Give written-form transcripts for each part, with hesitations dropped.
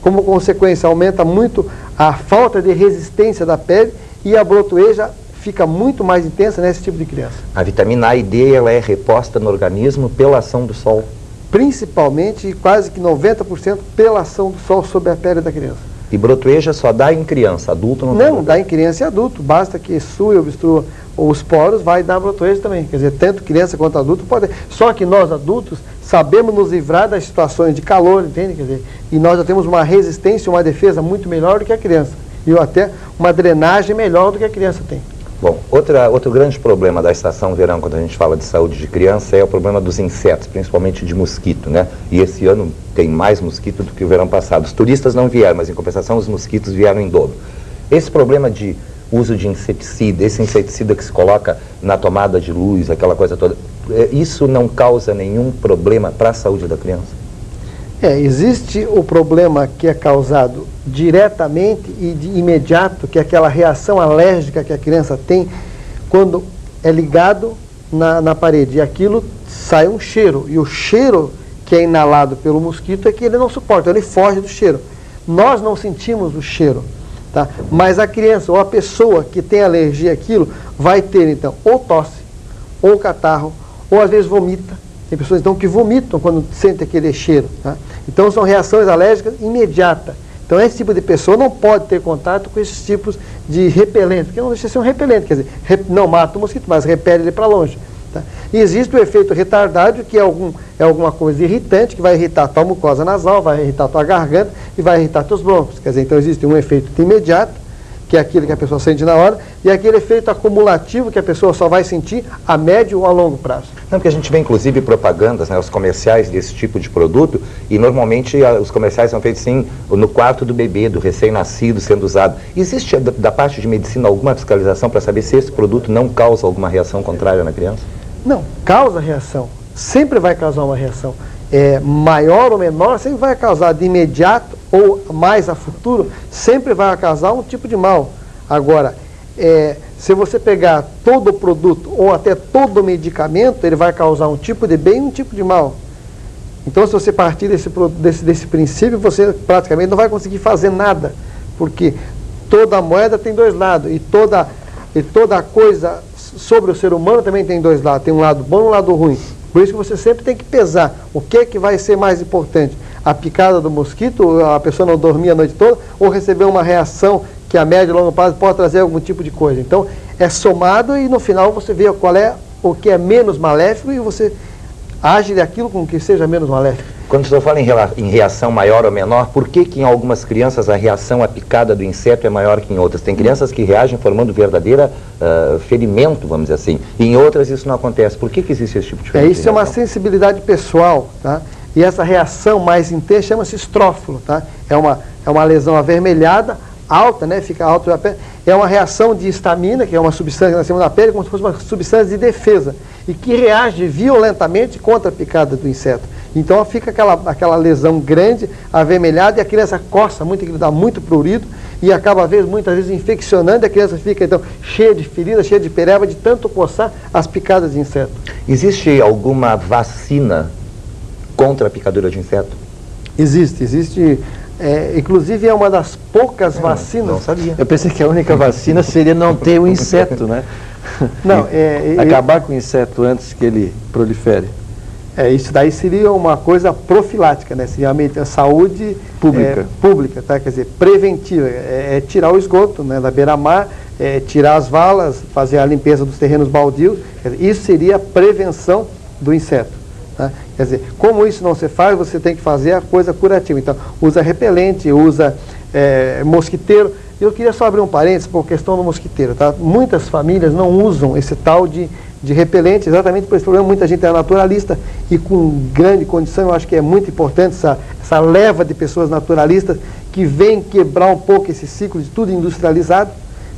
como consequência aumenta muito a falta de resistência da pele e a brotoeja fica muito mais intensa nesse tipo de criança. A vitamina A e D, ela é reposta no organismo pela ação do sol? Principalmente, quase que 90% pela ação do sol sobre a pele da criança. E brotoeja só dá em criança, adulto não? Não, dá em criança e adulto, basta que sue, obstrua os poros, vai dar brotoeja também. Quer dizer, tanto criança quanto adulto pode. Só que nós adultos sabemos nos livrar das situações de calor, entende? Quer dizer, e nós já temos uma resistência, uma defesa muito melhor do que a criança. E até uma drenagem melhor do que a criança tem. Bom, outro grande problema da estação verão, quando a gente fala de saúde de criança, é o problema dos insetos, principalmente de mosquito, né? E esse ano tem mais mosquito do que o verão passado. Os turistas não vieram, mas em compensação os mosquitos vieram em dobro. Esse problema de uso de inseticida, esse inseticida que se coloca na tomada de luz, aquela coisa toda, isso não causa nenhum problema para a saúde da criança? Existe o problema que é causado diretamente e de imediato, que é aquela reação alérgica que a criança tem quando é ligado na parede. E aquilo sai um cheiro. E o cheiro que é inalado pelo mosquito é que ele não suporta, ele foge do cheiro. Nós não sentimos o cheiro, tá? Mas a criança ou a pessoa que tem alergia àquilo vai ter, então, ou tosse, ou catarro, ou às vezes vomita. Tem pessoas então que vomitam quando sentem aquele cheiro, tá? Então são reações alérgicas imediatas. Então esse tipo de pessoa não pode ter contato com esses tipos de repelente, porque não deixa de ser um repelente, quer dizer, não mata o mosquito, mas repele ele para longe, tá? E existe o efeito retardário, que é alguma coisa irritante, que vai irritar a tua mucosa nasal, vai irritar a tua garganta e vai irritar teus brônquios. Quer dizer, então existe um efeito imediato, que é aquele que a pessoa sente na hora, e aquele efeito acumulativo que a pessoa só vai sentir a médio ou a longo prazo. Não, porque a gente vê inclusive propagandas, né, os comerciais desse tipo de produto, e normalmente os comerciais são feitos sim no quarto do bebê, do recém-nascido sendo usado. Existe da parte de medicina alguma fiscalização para saber se esse produto não causa alguma reação contrária na criança? Não, causa reação. Sempre vai causar uma reação. Maior ou menor, sempre vai causar de imediato ou mais a futuro, sempre vai causar um tipo de mal. Agora, se você pegar todo o produto ou até todo o medicamento, ele vai causar um tipo de bem e um tipo de mal. Então, se você partir desse princípio, você praticamente não vai conseguir fazer nada, porque toda moeda tem dois lados e toda coisa sobre o ser humano também tem dois lados, tem um lado bom e um lado ruim. Por isso que você sempre tem que pesar o que vai ser mais importante. A picada do mosquito, a pessoa não dormir a noite toda, ou receber uma reação que a médio e longo prazo pode trazer algum tipo de coisa. Então, é somado e no final você vê qual é o que é menos maléfico e você age daquilo com que seja menos maléfico. Quando você fala em reação maior ou menor, por que em algumas crianças a reação à picada do inseto é maior que em outras? Tem crianças que reagem formando verdadeira ferimento, vamos dizer assim, e em outras isso não acontece. Por que existe esse tipo de diferença? Isso é uma sensibilidade pessoal, tá? E essa reação mais intensa chama-se estrófilo, tá? É uma lesão avermelhada, alta, né? Fica alta a pele. É uma reação de histamina, que é uma substância na cima da pele, como se fosse uma substância de defesa, e que reage violentamente contra a picada do inseto. Então fica aquela lesão grande, avermelhada, e a criança coça muito, dá muito prurido, e acaba muitas vezes infeccionando, e a criança fica então cheia de feridas, cheia de pereba, de tanto coçar as picadas de inseto. Existe alguma vacina contra a picadura de inseto? Existe. Inclusive é uma das poucas vacinas. Não sabia. Eu pensei que a única vacina seria não ter o inseto, né? Não, acabar com o inseto antes que ele prolifere. Isso daí seria uma coisa profilática, né? Seria a saúde pública, tá? Quer dizer, preventiva. Tirar o esgoto, né, da beira-mar, tirar as valas, fazer a limpeza dos terrenos baldios. Isso seria a prevenção do inseto. Tá? Quer dizer, como isso não se faz, você tem que fazer a coisa curativa. Então, usa repelente, usa mosquiteiro. Eu queria só abrir um parênteses por questão do mosquiteiro. Tá? Muitas famílias não usam esse tal de repelente, exatamente por esse problema. Muita gente é naturalista e com grande condição. Eu acho que é muito importante essa leva de pessoas naturalistas que vem quebrar um pouco esse ciclo de tudo industrializado.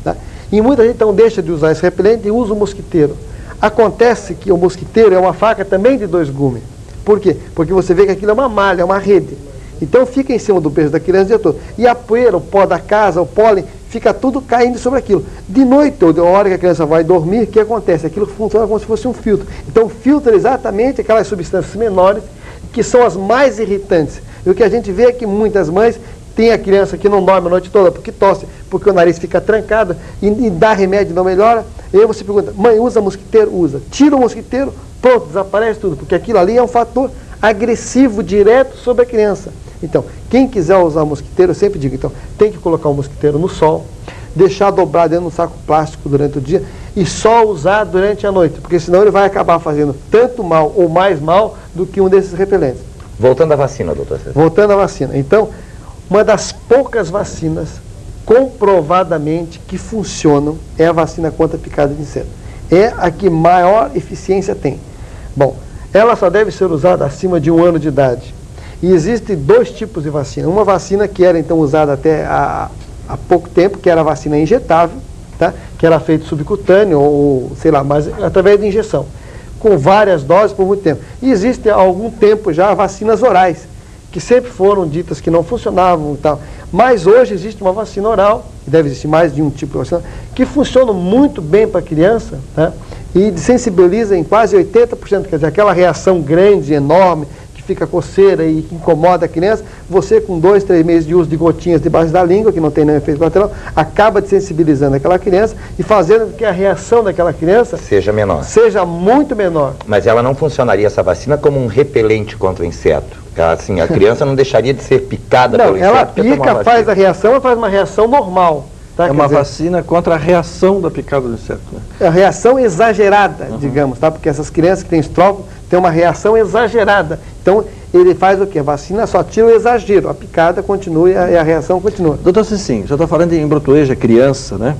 Tá? E muita gente então deixa de usar esse repelente e usa o mosquiteiro. Acontece que o mosquiteiro é uma faca também de dois gumes. Por quê? Porque você vê que aquilo é uma malha, é uma rede. Então fica em cima do peso da criança o dia todo. E a poeira, o pó da casa, o pólen, fica tudo caindo sobre aquilo. De noite, ou da hora que a criança vai dormir, o que acontece? Aquilo funciona como se fosse um filtro. Então filtra exatamente aquelas substâncias menores, que são as mais irritantes. E o que a gente vê é que muitas mães Tem a criança que não dorme a noite toda porque tosse, porque o nariz fica trancado e dá remédio e não melhora. E aí você pergunta, mãe, usa mosquiteiro? Usa. Tira o mosquiteiro, pronto, desaparece tudo, porque aquilo ali é um fator agressivo direto sobre a criança. Então, quem quiser usar o mosquiteiro, eu sempre digo, então, tem que colocar o mosquiteiro no sol, deixar dobrar dentro de um saco plástico durante o dia e só usar durante a noite, porque senão ele vai acabar fazendo tanto mal ou mais mal do que um desses repelentes. Voltando à vacina, doutor César. Voltando à vacina. Então, uma das poucas vacinas comprovadamente que funcionam é a vacina contra a picada de inseto. É a que maior eficiência tem. Bom, ela só deve ser usada acima de 1 ano de idade. E existem 2 tipos de vacina. Uma vacina que era então usada até há pouco tempo, que era a vacina injetável, tá? Que era feita subcutâneo ou, sei lá, mas através de injeção, com várias doses por muito tempo. E existe há algum tempo já vacinas orais, que sempre foram ditas que não funcionavam e tal. Mas hoje existe uma vacina oral, deve existir mais de um tipo de vacina, que funciona muito bem para a criança, tá? E sensibiliza em quase 80%, quer dizer, aquela reação grande, enorme, que fica coceira e que incomoda a criança, você com 2, 3 meses de uso de gotinhas debaixo da língua, que não tem nenhum efeito colateral, acaba sensibilizando aquela criança e fazendo com que a reação daquela criança seja menor. Seja muito menor. Mas ela não funcionaria, essa vacina, como um repelente contra o inseto? Assim, a criança não deixaria de ser picada pelo inseto? Não, ela pica, faz a reação, ela faz uma reação normal. Tá? É uma vacina contra a reação da picada do inseto, né? É a reação exagerada, digamos, tá? Porque essas crianças que têm estrófono têm uma reação exagerada. Então, ele faz o quê? A vacina só tira o exagero, a picada continua e a reação continua. Doutor Cecim, já está falando em brotoeja criança, né?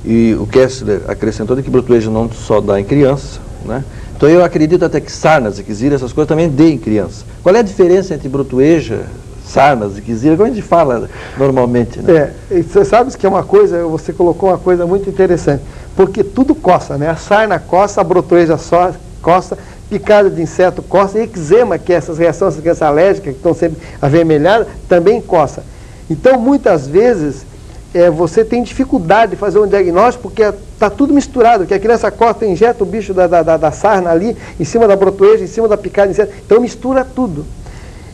E o Kessler acrescentou de que brotoeja não só dá em criança, né? Então eu acredito até que sarna, ziquezira, essas coisas também dê em criança. Qual é a diferença entre brotoeja, sarna, ziquezira, como a gente fala normalmente, né? E você sabe que é uma coisa, você colocou uma coisa muito interessante, porque tudo coça, né? A sarna coça, a brotoeja só coça, picada de inseto coça, e eczema, que é essas reações, essas crianças alérgicas que estão sempre avermelhadas, também coça. Então, muitas vezes, você tem dificuldade de fazer um diagnóstico, porque está tudo misturado, que a criança coça, injeta o bicho da sarna ali, em cima da brotoeja, em cima da picada de inseto, então mistura tudo.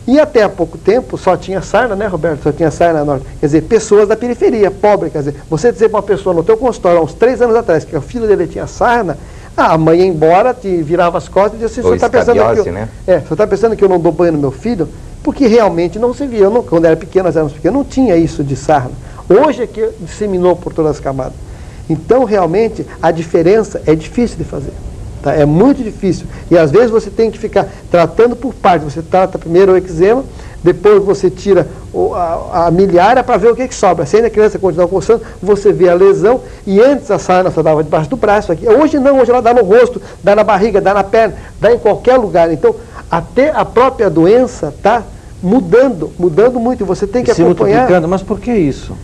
E até há pouco tempo só tinha sarna, né, Roberto? Só tinha sarna norte. Quer dizer, pessoas da periferia, pobre, quer dizer, você dizer para uma pessoa no teu consultório, há uns 3 anos atrás, que o filho dele tinha sarna, a mãe ia embora, te virava as costas e dizia assim, o senhor está pensando que né? Você está pensando que eu não dou banho no meu filho? Porque realmente não se via. Eu não, quando era pequeno, nós éramos pequenos, não tinha isso de sarna. Hoje é que disseminou por todas as camadas. Então, realmente, a diferença é difícil de fazer. Tá? É muito difícil. E às vezes você tem que ficar tratando por partes. Você trata primeiro o eczema, depois você tira a miliária para ver o que sobra. Se ainda a criança continua coçando, você vê a lesão. E antes a sarna só dava debaixo do braço aqui. Hoje não, hoje ela dá no rosto, dá na barriga, dá na perna, dá em qualquer lugar. Então, até a própria doença está mudando muito. Você tem que acompanhar. Multiplicando. Mas por que isso?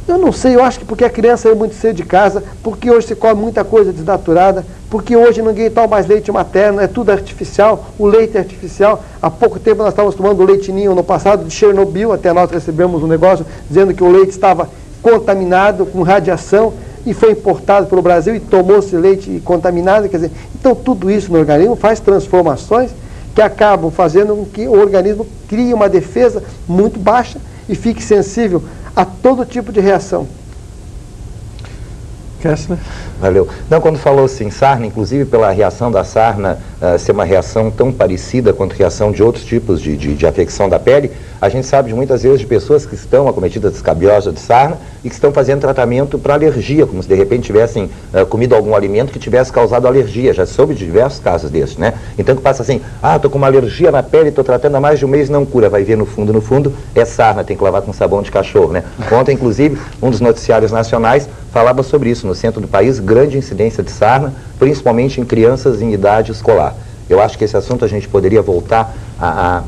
Eu não sei, eu acho que porque a criança saiu muito cedo de casa, porque hoje se come muita coisa desnaturada, porque hoje ninguém toma mais leite materno, é tudo artificial, o leite é artificial. Há pouco tempo nós estávamos tomando leite ninho no passado de Chernobyl, até nós recebemos um negócio dizendo que o leite estava contaminado com radiação e foi importado para o Brasil e tomou-se leite contaminado. Quer dizer, então tudo isso no organismo faz transformações que acabam fazendo com que o organismo crie uma defesa muito baixa e fique sensível a todo tipo de reação. Kessler? Valeu. Não, quando falou assim, sarna, inclusive pela reação da sarna ser uma reação tão parecida quanto a reação de outros tipos de afecção da pele, a gente sabe de muitas vezes de pessoas que estão acometidas de escabiose de sarna e que estão fazendo tratamento para alergia, como se de repente tivessem comido algum alimento que tivesse causado alergia. Já soube de diversos casos desses, né? Então que passa assim, estou com uma alergia na pele, estou tratando há mais de um mês, não cura. Vai ver no fundo, é sarna, tem que lavar com sabão de cachorro, né? Ontem, inclusive, um dos noticiários nacionais falava sobre isso. No centro do país, grande incidência de sarna, principalmente em crianças em idade escolar. Eu acho que esse assunto a gente poderia voltar a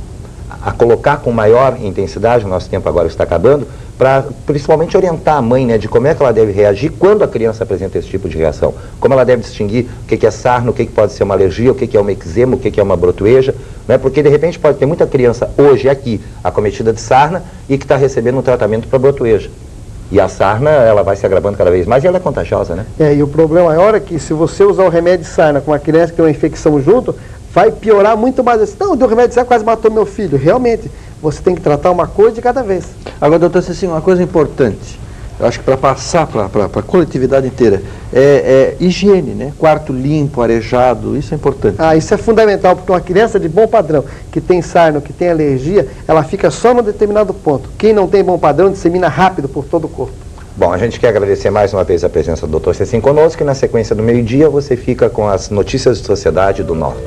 colocar com maior intensidade, o nosso tempo agora está acabando, para principalmente orientar a mãe, né, de como é que ela deve reagir quando a criança apresenta esse tipo de reação. Como ela deve distinguir o que é sarna, o que pode ser uma alergia, o que é uma eczema, o que é uma brotoeja, né, porque de repente pode ter muita criança hoje aqui acometida de sarna e que está recebendo um tratamento para brotoeja. E a sarna, ela vai se agravando cada vez mais e ela é contagiosa, né? E o problema maior é que se você usar o remédio de sarna com uma criança que tem uma infecção junto, vai piorar muito mais. Não, deu remédio de sarna, quase matou meu filho. Realmente, você tem que tratar uma coisa de cada vez. Agora, doutor Cecinho, uma coisa importante, eu acho que para passar para a coletividade inteira, higiene, né? Quarto limpo, arejado, isso é importante. Isso é fundamental, porque uma criança de bom padrão, que tem sarno, que tem alergia, ela fica só num determinado ponto. Quem não tem bom padrão, dissemina rápido por todo o corpo. Bom, a gente quer agradecer mais uma vez a presença do Dr. Cecinho conosco, e na sequência do meio-dia você fica com as notícias de sociedade do Norte.